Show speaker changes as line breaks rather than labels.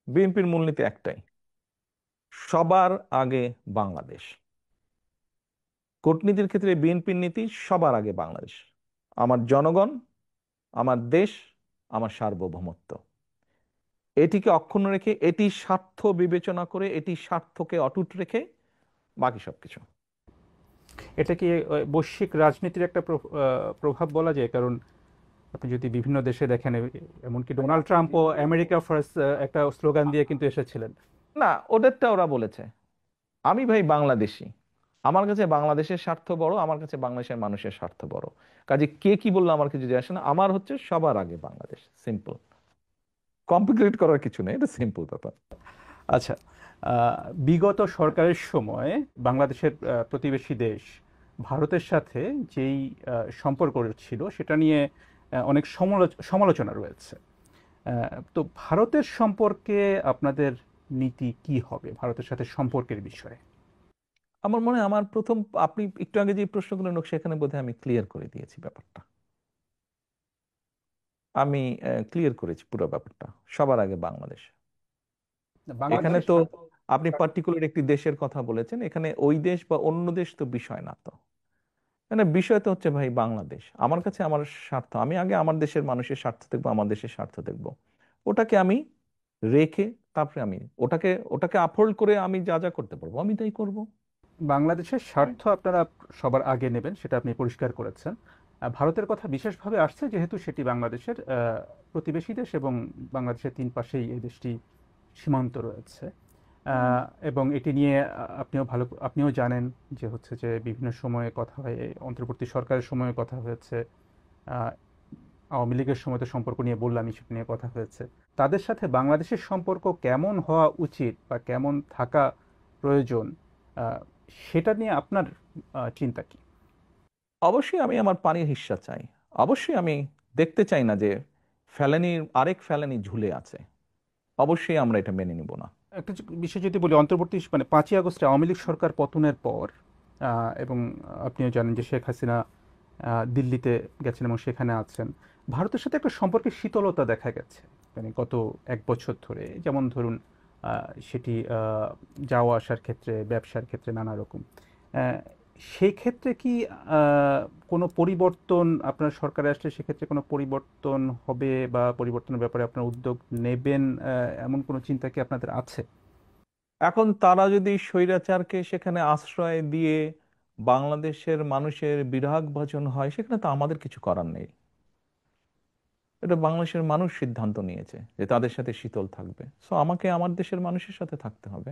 বিএনপির মূলনীতি একটাই, সবার আগে বাংলাদেশ। কূটনীতির ক্ষেত্রে বিএনপির নীতি সবার আগে বাংলাদেশ, আমার জনগণ, আমার দেশ, আমার সার্বভৌমত্ব। এটিকে অক্ষুণ্ণ রেখে, এটি স্বার্থ বিবেচনা করে, এটি স্বার্থকে অটুট রেখে বাকি সবকিছু।
এটা কি বৈশ্বিক রাজনীতির একটা প্রভাব বলা যায়? কারণ আপনি যদি বিভিন্ন দেশে দেখেন, এমনকি ডোনাল্ড ট্রাম্পও আমেরিকা ফার্স্ট একটা স্লোগান দিয়ে কিন্তু এসেছিলেন।
না, ওদেরটা ওরা বলেছে। আমি ভাই বাংলাদেশী, আমার কাছে বাংলাদেশের স্বার্থ বড়, আমার কাছে বাংলাদেশের মানুষের স্বার্থ বড়। কাজে কে কি বললো আমার কিছু যায় আসে না, আমার হচ্ছে সবার আগে বাংলাদেশ। সিম্পল, কমপ্লিকেট করার কিছু নেই, এটা সিম্পল ব্যাপার।
আচ্ছা, বিগত সরকারের সময় বাংলাদেশের প্রতিবেশী দেশ ভারতের সাথে যেই সম্পর্ক ছিল সেটা নিয়ে অনেক সমালোচনা রয়েছে। তো ভারতের সম্পর্কে আপনাদের নীতি কি হবে ভারতের সাথে সম্পর্কের বিষয়ে?
আমার মনে হয় আমার প্রথম, আপনি একটু আগে যে প্রশ্নগুলো নোক সেখানে বোধহয় আমি ক্লিয়ার করে দিয়েছি ব্যাপারটা। আমি ক্লিয়ার করেছি পুরো ব্যাপারটা, সবার আগে বাংলাদেশ। এখানে
বাংলাদেশের
তো আপনি পার্টিকুলার একটি দেশের কথা বলেছেন, এখানে ওই দেশ বা অন্য দেশ তো বিষয় না তো। মানে বিষয় তো হচ্ছে ভাই বাংলাদেশ। আমার কাছে আমার স্বার্থ, আমি আগে আমার দেশের মানুষের স্বার্থ দেখবো, আমার দেশের স্বার্থ দেখবো। ওটাকে আমি রেখে তারপরে আমি ওটাকে ওটাকে আপহোল্ড করে আমি যা যা করতে পারবো আমি তাই করব।
বাংলাদেশের স্বার্থ আপনারা সবার আগে নেবেন, সেটা আপনি পরিষ্কার করেছেন। ভারতের কথা বিশেষভাবে আসছে যেহেতু সেটি বাংলাদেশের প্রতিবেশী দেশ এবং বাংলাদেশের তিন পাশেই এই দেশটি সীমান্ত রয়েছে। এবং এটি নিয়ে আপনিও জানেন যে হচ্ছে যে বিভিন্ন সময়ে কথা হয়, এই অন্তর্বর্তী সরকারের সময়ে কথা হয়েছে, আহ, আওয়ামী লীগের সময় তো সম্পর্ক নিয়ে বললামই, সেটা নিয়ে কথা হয়েছে। তাদের সাথে বাংলাদেশের সম্পর্ক কেমন হওয়া উচিত বা কেমন থাকা প্রয়োজন, আহ, সেটা নিয়ে আপনার চিন্তা কি?
অবশ্যই আমি আমার পানির হিস্সা চাই। অবশ্যই আমি দেখতে চাই না যে ফেলানির আরেক ফেলানি ঝুলে আছে। অবশ্যই আমরা এটা মেনে নিব না।
একটা বিষয় যদি বলি, অন্তর্বর্তী মানে 5ই আগস্টে আওয়ামী লীগ সরকার পতনের পর এবং আপনিও জানেন যে শেখ হাসিনা দিল্লিতে গেছেন এবং সেখানে আছেন, ভারতের সাথে একটা সম্পর্কের শীতলতা দেখা গেছে মানে গত 1 বছর ধরে। যেমন ধরুন, সেটি যাওয়া আসার ক্ষেত্রে, ব্যবসার ক্ষেত্রে নানা রকম। আহ, সেই ক্ষেত্রে কি কোনো পরিবর্তন আপনার সরকারে আসলে সেক্ষেত্রে কোনো পরিবর্তন হবে বা পরিবর্তনের ব্যাপারে আপনার উদ্যোগ নেবেন, এমন কোনো চিন্তা কি আপনাদের আছে?
এখন তারা যদি স্বৈরাচারকে সেখানে আশ্রয় দিয়ে বাংলাদেশের মানুষের বিরাগ ভাজন হয়, সেখানে তো আমাদের কিছু করার নেই। এটা বাংলাদেশের মানুষ সিদ্ধান্ত নিয়েছে যে তাদের সাথে শীতল থাকবে, সো আমাকে আমার দেশের মানুষের সাথে থাকতে হবে।